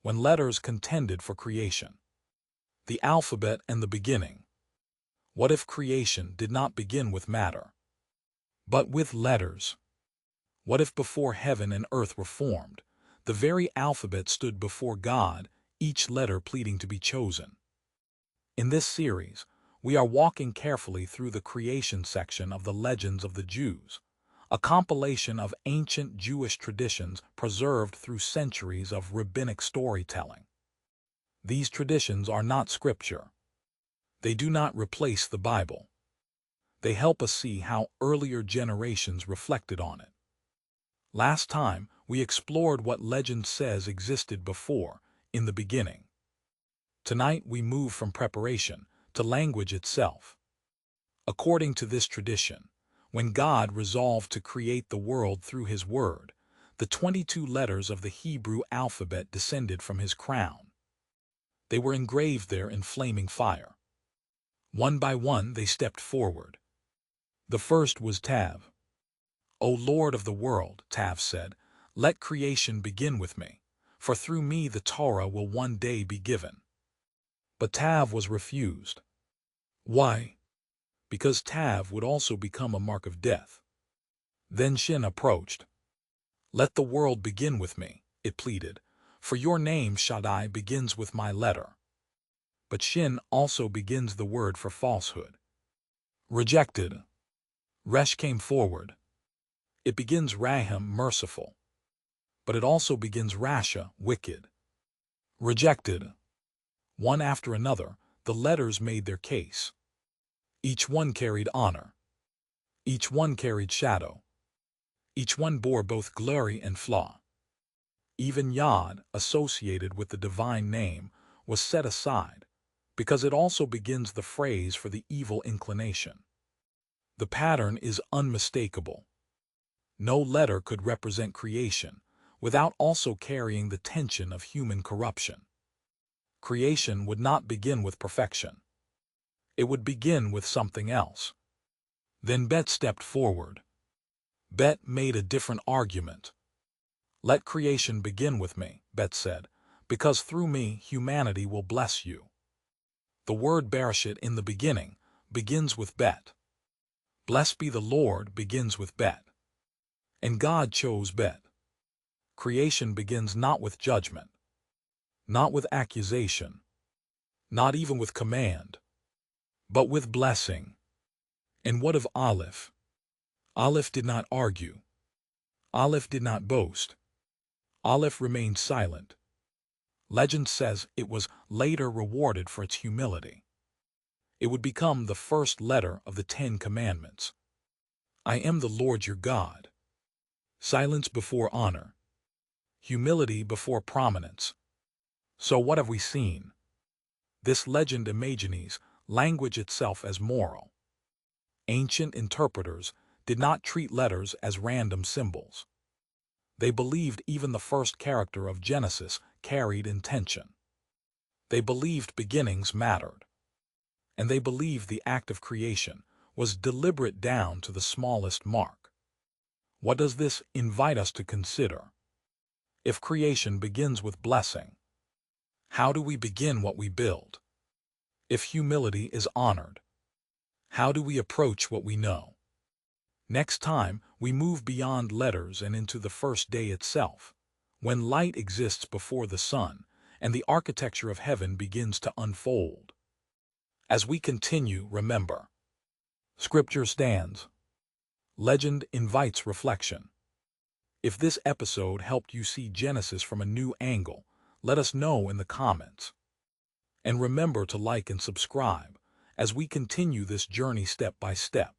when letters contended for creation. The alphabet and the beginning. What if creation did not begin with matter, but with letters? What if before heaven and earth were formed, the very alphabet stood before God, each letter pleading to be chosen? In this series, we are walking carefully through the creation section of the Legends of the Jews, a compilation of ancient Jewish traditions preserved through centuries of rabbinic storytelling. These traditions are not scripture. They do not replace the Bible. They help us see how earlier generations reflected on it. Last time, we explored what legend says existed before, in the beginning. Tonight, we move from preparation to language itself. According to this tradition, when God resolved to create the world through His Word, the 22 letters of the Hebrew alphabet descended from His crown. They were engraved there in flaming fire. One by one, they stepped forward. The first was Tav. "O Lord of the world," Tav said, "let creation begin with me, for through me the Torah will one day be given." But Tav was refused. Why? Because Tav would also become a mark of death. Then Shin approached. "Let the world begin with me," it pleaded, "for your name, Shaddai, begins with my letter." But Shin also begins the word for falsehood. Rejected. Resh came forward. It begins Rahim, merciful. But it also begins Rasha, wicked. Rejected. One after another, the letters made their case. Each one carried honor. Each one carried shadow. Each one bore both glory and flaw. Even Yod, associated with the divine name, was set aside, because it also begins the phrase for the evil inclination. The pattern is unmistakable. No letter could represent creation without also carrying the tension of human corruption. Creation would not begin with perfection. It would begin with something else. Then Bet stepped forward. Bet made a different argument. "Let creation begin with me," Bet said, "because through me humanity will bless you." The word Bereshit in the beginning begins with Bet. Blessed be the Lord begins with Bet. And God chose Bet. Creation begins not with judgment, not with accusation, not even with command, but with blessing. And what of Aleph? Aleph did not argue. Aleph did not boast. Aleph remained silent. Legend says it was later rewarded for its humility. It would become the first letter of the 10 Commandments. "I am the Lord your God." Silence before honor. Humility before prominence. So what have we seen? This legend imagines language itself as moral. Ancient interpreters did not treat letters as random symbols. They believed even the first character of Genesis carried intention. They believed beginnings mattered. And they believed the act of creation was deliberate down to the smallest mark. What does this invite us to consider? If creation begins with blessing, how do we begin what we build? If humility is honored, how do we approach what we know? Next time, we move beyond letters and into the first day itself, when light exists before the sun and the architecture of heaven begins to unfold. As we continue, remember, Scripture stands. Legend invites reflection. If this episode helped you see Genesis from a new angle, let us know in the comments. And remember to like and subscribe as we continue this journey step by step.